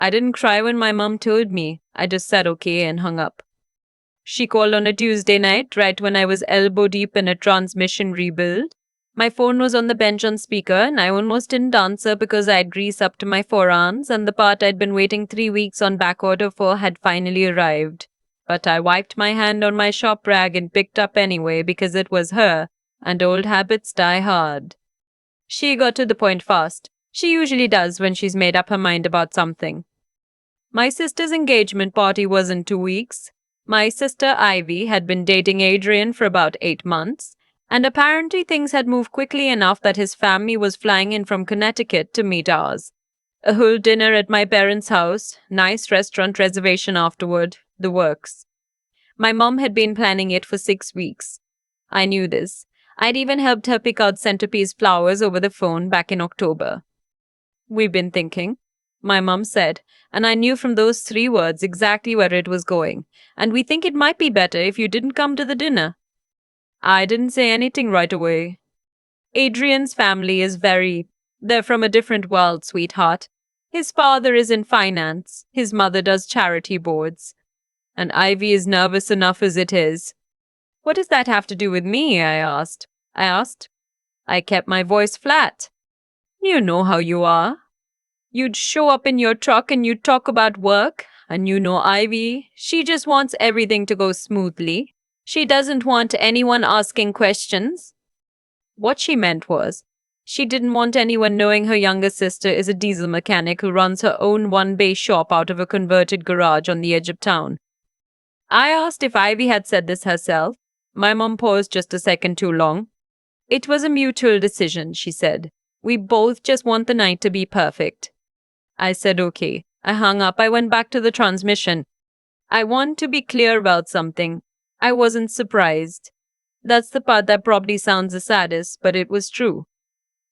I didn't cry when my mum told me. I just said okay and hung up. She called on a Tuesday night, right when I was elbow deep in a transmission rebuild. My phone was on the bench on speaker, and I almost didn't answer because I had grease up to my forearms, and the part I'd been waiting 3 weeks on back order for had finally arrived. But I wiped my hand on my shop rag and picked up anyway because it was her, and old habits die hard. She got to the point fast. She usually does when she's made up her mind about something. My sister's engagement party was in 2 weeks. My sister Ivy had been dating Adrian for about 8 months, and apparently things had moved quickly enough that his family was flying in from Connecticut to meet ours. A whole dinner at my parents' house, nice restaurant reservation afterward, the works. My mom had been planning it for 6 weeks. I knew this. I'd even helped her pick out centerpiece flowers over the phone back in October. We've been thinking, my mum said, and I knew from those 3 words exactly where it was going, and we think it might be better if you didn't come to the dinner. I didn't say anything right away. Adrian's family is they're from a different world, sweetheart. His father is in finance, his mother does charity boards, and Ivy is nervous enough as it is. What does that have to do with me? I asked. I kept my voice flat. You know how you are. You'd show up in your truck and you'd talk about work, and you know Ivy, she just wants everything to go smoothly. She doesn't want anyone asking questions. What she meant was, she didn't want anyone knowing her younger sister is a diesel mechanic who runs her own one-bay shop out of a converted garage on the edge of town. I asked if Ivy had said this herself. My mom paused just a second too long. It was a mutual decision, she said. We both just want the night to be perfect. I said okay. I hung up. I went back to the transmission. I want to be clear about something. I wasn't surprised. That's the part that probably sounds the saddest, but it was true.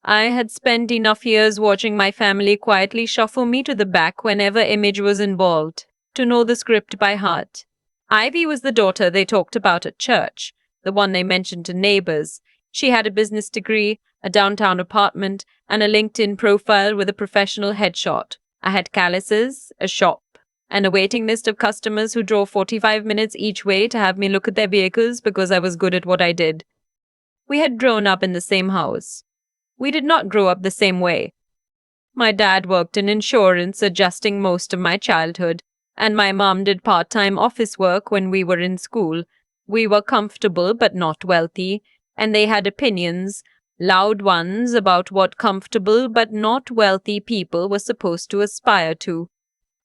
I had spent enough years watching my family quietly shuffle me to the back whenever Image was involved, to know the script by heart. Ivy was the daughter they talked about at church, the one they mentioned to neighbors. She had a business degree, a downtown apartment, and a LinkedIn profile with a professional headshot. I had calluses, a shop, and a waiting list of customers who drove 45 minutes each way to have me look at their vehicles because I was good at what I did. We had grown up in the same house. We did not grow up the same way. My dad worked in insurance, adjusting most of my childhood, and my mom did part-time office work when we were in school. We were comfortable but not wealthy, and they had opinions, loud ones, about what comfortable but not wealthy people were supposed to aspire to.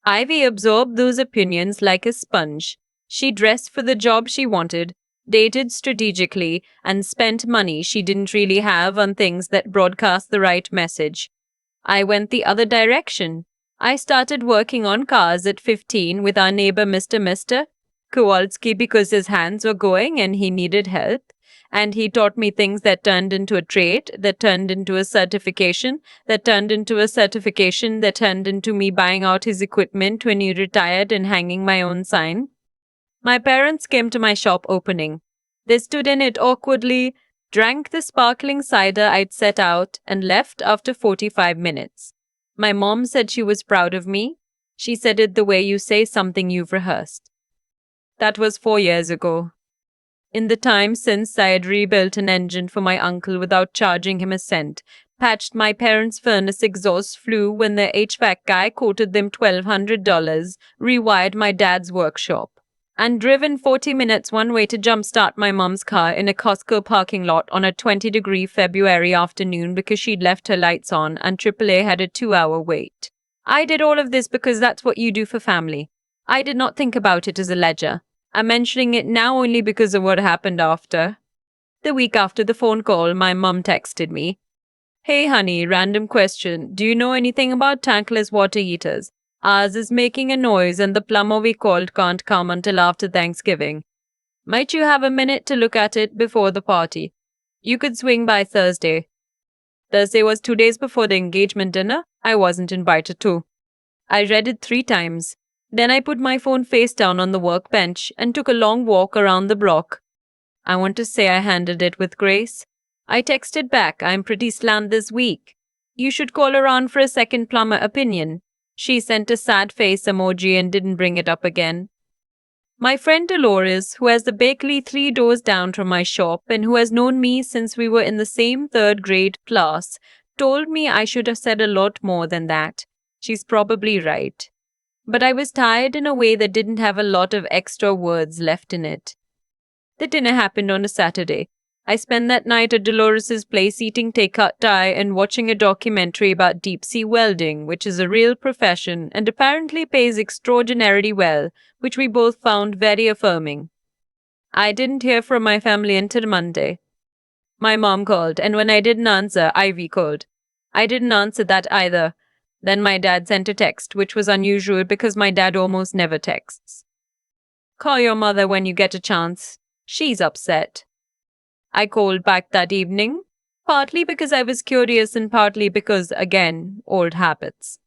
Ivy absorbed those opinions like a sponge. She dressed for the job she wanted, dated strategically, and spent money she didn't really have on things that broadcast the right message. I went the other direction. I started working on cars at 15 with our neighbor Mr. Kowalski because his hands were going and he needed help. And he taught me things that turned into a trade, that turned into a certification, that turned into a certification, that turned into me buying out his equipment when he retired and hanging my own sign. My parents came to my shop opening. They stood in it awkwardly, drank the sparkling cider I'd set out, and left after 45 minutes. My mom said she was proud of me. She said it the way you say something you've rehearsed. That was 4 years ago. In the time since, I had rebuilt an engine for my uncle without charging him a cent, patched my parents' furnace exhaust flue when their HVAC guy quoted them $1,200, rewired my dad's workshop, and driven 40 minutes one way to jumpstart my mom's car in a Costco parking lot on a 20-degree February afternoon because she'd left her lights on and AAA had a 2-hour wait. I did all of this because that's what you do for family. I did not think about it as a ledger. I'm mentioning it now only because of what happened after. The week after the phone call, my mum texted me. Hey honey, random question. Do you know anything about tankless water heaters? Ours is making a noise and the plumber we called can't come until after Thanksgiving. Might you have a minute to look at it before the party? You could swing by Thursday. Thursday was 2 days before the engagement dinner. I wasn't invited to. I read it 3 times. Then I put my phone face down on the workbench and took a long walk around the block. I want to say I handled it with grace. I texted back, I'm pretty slammed this week. You should call around for a second plumber opinion. She sent a sad face emoji and didn't bring it up again. My friend Dolores, who has the bakery 3 doors down from my shop and who has known me since we were in the same third grade class, told me I should have said a lot more than that. She's probably right. But I was tired in a way that didn't have a lot of extra words left in it. The dinner happened on a Saturday. I spent that night at Dolores's place eating thai and watching a documentary about deep-sea welding, which is a real profession and apparently pays extraordinarily well, which we both found very affirming. I didn't hear from my family until Monday. My mom called, and when I didn't answer, Ivy called. I didn't answer that either. Then my dad sent a text, which was unusual because my dad almost never texts. Call your mother when you get a chance. She's upset. I called back that evening, partly because I was curious and partly because, again, old habits.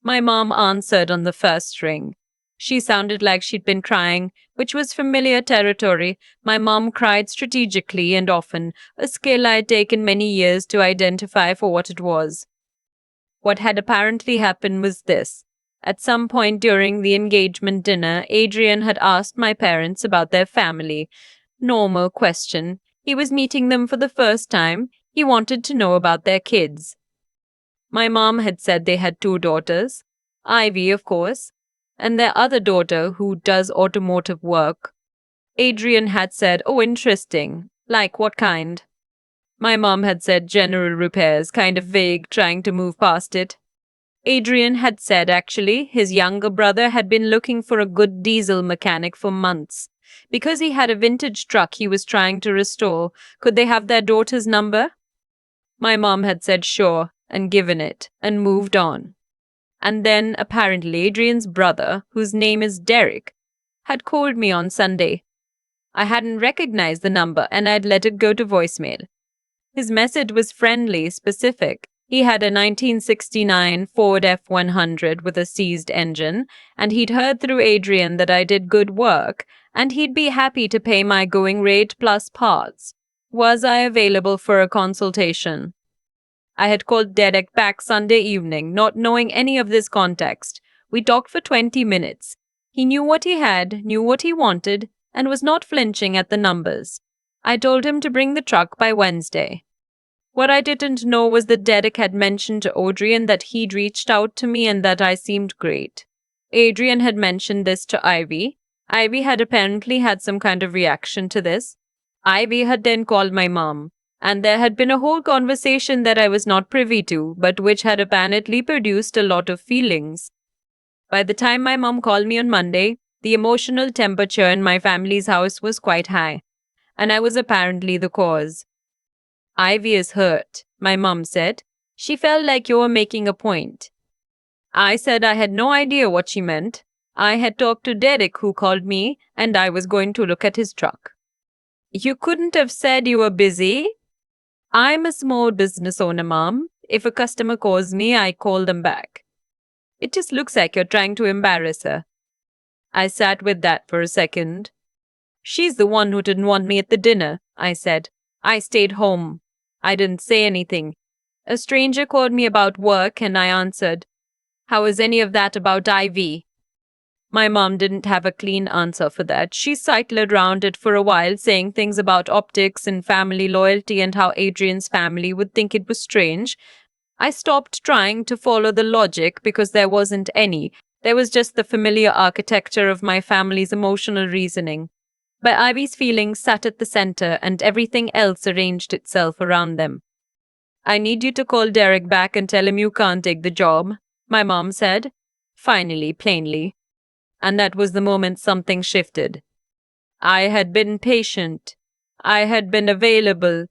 My mom answered on the first ring. She sounded like she'd been crying, which was familiar territory. My mom cried strategically and often, a skill I had taken many years to identify for what it was. What had apparently happened was this. At some point during the engagement dinner, Adrian had asked my parents about their family. Normal question. He was meeting them for the first time. He wanted to know about their kids. My mom had said they had 2 daughters. Ivy, of course, and their other daughter who does automotive work. Adrian had said, "Oh, interesting. Like what kind?" My mom had said general repairs, kind of vague, trying to move past it. Adrian had said, actually, his younger brother had been looking for a good diesel mechanic for months. Because he had a vintage truck he was trying to restore, could they have their daughter's number? My mom had said sure, and given it, and moved on. And then, apparently, Adrian's brother, whose name is Derek, had called me on Sunday. I hadn't recognized the number, and I'd let it go to voicemail. His message was friendly, specific. He had a 1969 Ford F100 with a seized engine, and he'd heard through Adrian that I did good work, and he'd be happy to pay my going rate plus parts. Was I available for a consultation? I had called Derek back Sunday evening, not knowing any of this context. We talked for 20 minutes. He knew what he had, knew what he wanted, and was not flinching at the numbers. I told him to bring the truck by Wednesday. What I didn't know was that Derek had mentioned to Adrian that he'd reached out to me and that I seemed great. Adrian had mentioned this to Ivy. Ivy had apparently had some kind of reaction to this. Ivy had then called my mom, and there had been a whole conversation that I was not privy to, but which had apparently produced a lot of feelings. By the time my mom called me on Monday, the emotional temperature in my family's house was quite high, and I was apparently the cause. Ivy is hurt, my mom said. She felt like you were making a point. I said I had no idea what she meant. I had talked to Derek, who called me, and I was going to look at his truck. You couldn't have said you were busy? I'm a small business owner, Mom. If a customer calls me, I call them back. It just looks like you're trying to embarrass her. I sat with that for a second. She's the one who didn't want me at the dinner, I said. I stayed home. I didn't say anything. A stranger called me about work and I answered. How is any of that about Ivy? My mom didn't have a clean answer for that. She cycled around it for a while, saying things about optics and family loyalty and how Adrian's family would think it was strange. I stopped trying to follow the logic because there wasn't any. There was just the familiar architecture of my family's emotional reasoning. But Ivy's feelings sat at the center and everything else arranged itself around them. I need you to call Derek back and tell him you can't take the job, my mom said, finally, plainly. And that was the moment something shifted. I had been patient. I had been available.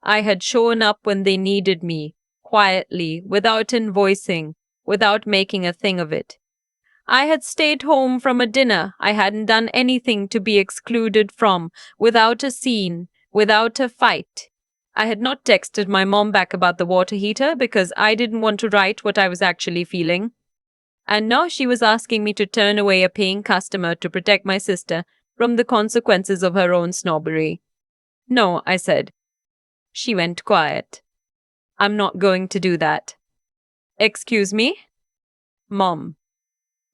I had shown up when they needed me, quietly, without invoicing, without making a thing of it. I had stayed home from a dinner I hadn't done anything to be excluded from, without a scene, without a fight. I had not texted my mom back about the water heater because I didn't want to write what I was actually feeling. And now she was asking me to turn away a paying customer to protect my sister from the consequences of her own snobbery. No, I said. She went quiet. I'm not going to do that. Excuse me? Mom,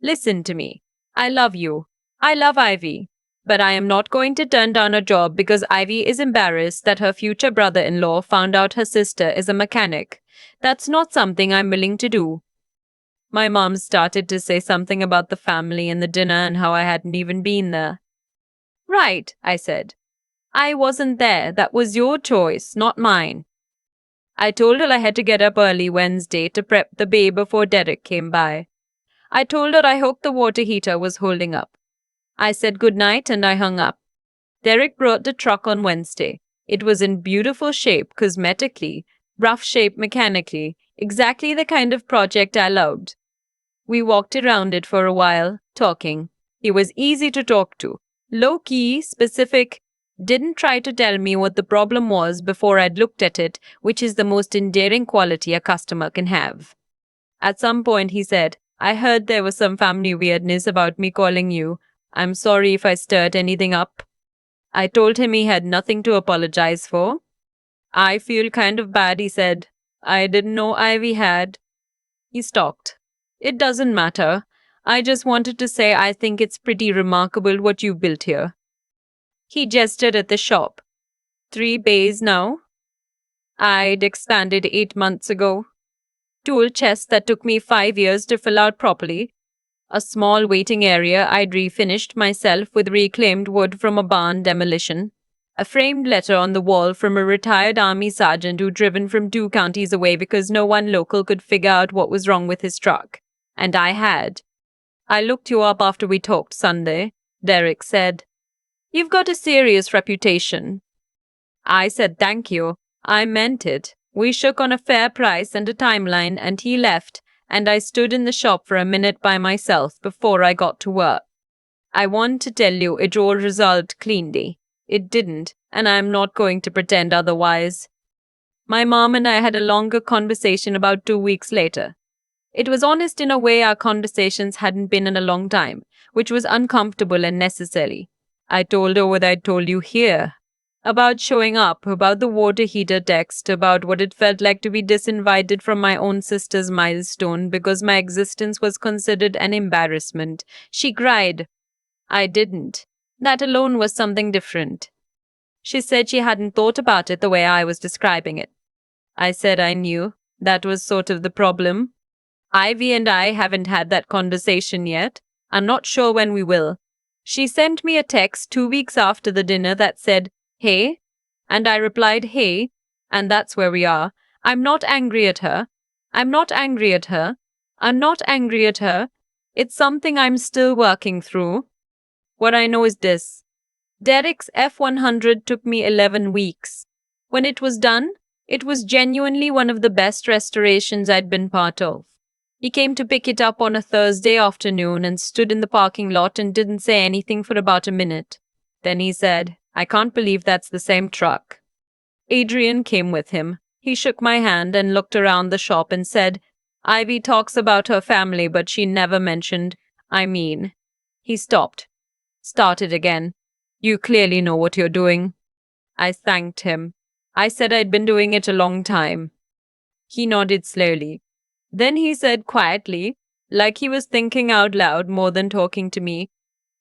listen to me. I love you. I love Ivy. But I am not going to turn down a job because Ivy is embarrassed that her future brother in law found out her sister is a mechanic. That's not something I'm willing to do. My mom started to say something about the family and the dinner and how I hadn't even been there. Right, I said. I wasn't there. That was your choice, not mine. I told her I had to get up early Wednesday to prep the bay before Derek came by. I told her I hoped the water heater was holding up. I said goodnight and I hung up. Derek brought the truck on Wednesday. It was in beautiful shape cosmetically, rough shape mechanically, exactly the kind of project I loved. We walked around it for a while, talking. He was easy to talk to, low-key, specific, didn't try to tell me what the problem was before I'd looked at it, which is the most endearing quality a customer can have. At some point he said, I heard there was some family weirdness about me calling you. I'm sorry if I stirred anything up. I told him he had nothing to apologize for. I feel kind of bad, he said. I didn't know Ivy had. He stopped. It doesn't matter. I just wanted to say I think it's pretty remarkable what you built here. He gestured at the shop. 3 bays now. I'd expanded 8 months ago. Tool chests that took me 5 years to fill out properly. A small waiting area I'd refinished myself with reclaimed wood from a barn demolition. A framed letter on the wall from a retired army sergeant who'd driven from 2 counties away because no one local could figure out what was wrong with his truck. And I had. I looked you up after we talked Sunday, Derek said. You've got a serious reputation. I said thank you. I meant it. We shook on a fair price and a timeline and he left, and I stood in the shop for a minute by myself before I got to work. I want to tell you it all resolved cleanly. It didn't, and I'm not going to pretend otherwise. My mom and I had a longer conversation about 2 weeks later. It was honest in a way our conversations hadn't been in a long time, which was uncomfortable and necessary. I told her what I'd told you here. About showing up, about the water heater text, about what it felt like to be disinvited from my own sister's milestone because my existence was considered an embarrassment. She cried. I didn't. That alone was something different. She said she hadn't thought about it the way I was describing it. I said I knew. That was sort of the problem. Ivy and I haven't had that conversation yet. I'm not sure when we will. She sent me a text 2 weeks after the dinner that said, hey, and I replied, hey, and that's where we are. I'm not angry at her. I'm not angry at her. I'm not angry at her. It's something I'm still working through. What I know is this. Derek's F100 took me 11 weeks. When it was done, it was genuinely one of the best restorations I'd been part of. He came to pick it up on a Thursday afternoon and stood in the parking lot and didn't say anything for about a minute. Then he said, I can't believe that's the same truck. Adrian came with him. He shook my hand and looked around the shop and said, Ivy talks about her family, but she never mentioned, I mean. He stopped. Started again. You clearly know what you're doing. I thanked him. I said I'd been doing it a long time. He nodded slowly. Then he said quietly, like he was thinking out loud more than talking to me,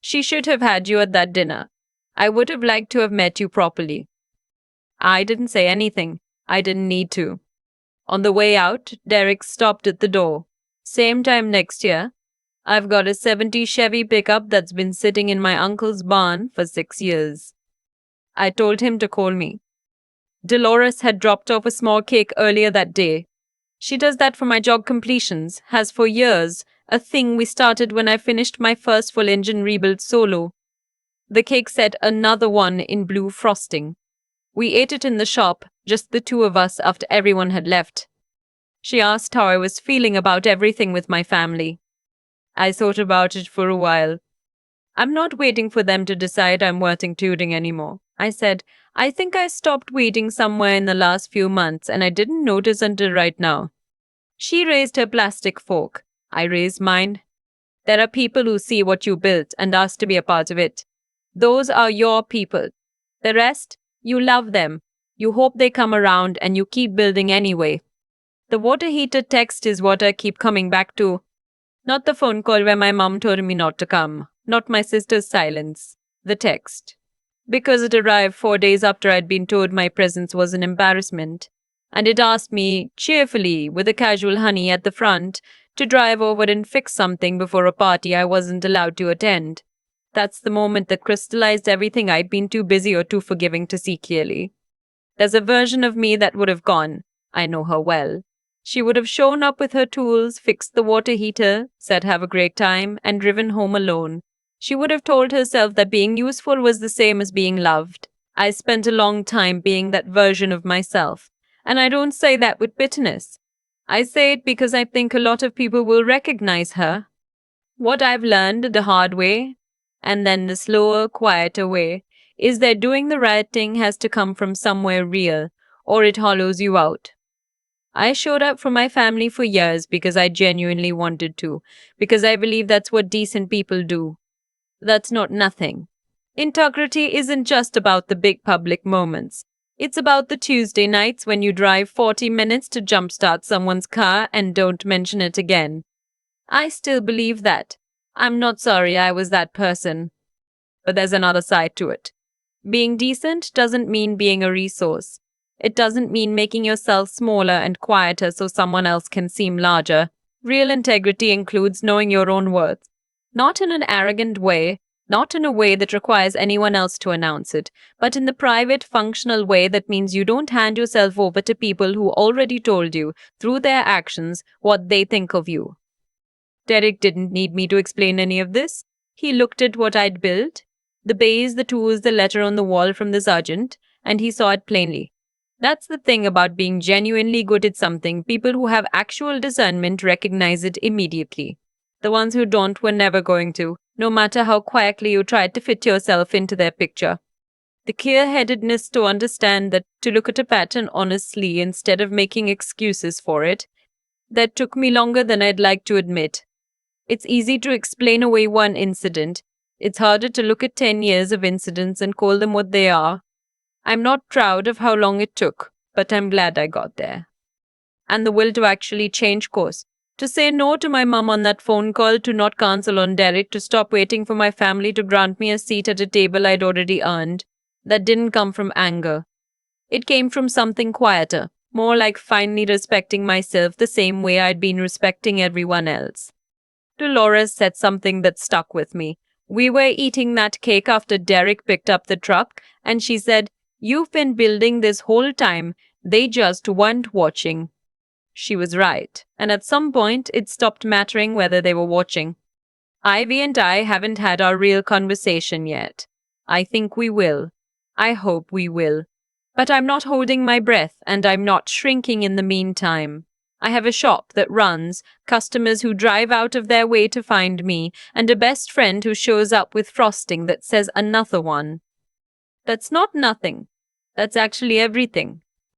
she should have had you at that dinner. I would have liked to have met you properly. I didn't say anything. I didn't need to. On the way out, Derek stopped at the door. Same time next year. I've got a 70 Chevy pickup that's been sitting in my uncle's barn for 6 years. I told him to call me. Dolores had dropped off a small cake earlier that day. She does that for my job completions, has for years, a thing we started when I finished my first full engine rebuild solo. The cake said another one in blue frosting. We ate it in the shop, just the 2 of us after everyone had left. She asked how I was feeling about everything with my family. I thought about it for a while. I'm not waiting for them to decide I'm worth including anymore. I said, I think I stopped waiting somewhere in the last few months and I didn't notice until right now. She raised her plastic fork. I raised mine. There are people who see what you built and ask to be a part of it. Those are your people. The rest, you love them. You hope they come around and you keep building anyway. The water heater text is what I keep coming back to. Not the phone call where my mom told me not to come. Not my sister's silence. The text. Because it arrived 4 days after I'd been told my presence was an embarrassment. And it asked me, cheerfully, with a casual honey at the front, to drive over and fix something before a party I wasn't allowed to attend. That's the moment that crystallized everything I'd been too busy or too forgiving to see clearly. There's a version of me that would have gone. I know her well. She would have shown up with her tools, fixed the water heater, said have a great time, and driven home alone. She would have told herself that being useful was the same as being loved. I spent a long time being that version of myself. And I don't say that with bitterness. I say it because I think a lot of people will recognize her. What I've learned the hard way, and then the slower, quieter way, is that doing the right thing has to come from somewhere real, or it hollows you out. I showed up for my family for years because I genuinely wanted to, because I believe that's what decent people do. That's not nothing. Integrity isn't just about the big public moments. It's about the Tuesday nights when you drive 40 minutes to jumpstart someone's car and don't mention it again. I still believe that. I'm not sorry I was that person. But there's another side to it. Being decent doesn't mean being a resource. It doesn't mean making yourself smaller and quieter so someone else can seem larger. Real integrity includes knowing your own worth. Not in an arrogant way, not in a way that requires anyone else to announce it, but in the private, functional way that means you don't hand yourself over to people who already told you, through their actions, what they think of you. Derek didn't need me to explain any of this. He looked at what I'd built, the base, the tools, the letter on the wall from the sergeant, and he saw it plainly. That's the thing about being genuinely good at something. People who have actual discernment recognize it immediately. The ones who don't were never going to, no matter how quietly you tried to fit yourself into their picture. The clear-headedness to understand that, to look at a pattern honestly instead of making excuses for it, that took me longer than I'd like to admit. It's easy to explain away one incident. It's harder to look at 10 years of incidents and call them what they are. I'm not proud of how long it took, but I'm glad I got there. And the will to actually change course. To say no to my mum on that phone call, to not cancel on Derek, to stop waiting for my family to grant me a seat at a table I'd already earned. That didn't come from anger. It came from something quieter, more like finally respecting myself the same way I'd been respecting everyone else. Dolores said something that stuck with me. We were eating that cake after Derek picked up the truck, and she said, "You've been building this whole time. They just weren't watching." She was right, and at some point it stopped mattering whether they were watching. Ivy and I haven't had our real conversation yet. I think we will. I hope we will. But I'm not holding my breath, and I'm not shrinking in the meantime. I have a shop that runs, customers who drive out of their way to find me, and a best friend who shows up with frosting that says another one. That's not nothing. That's actually everything.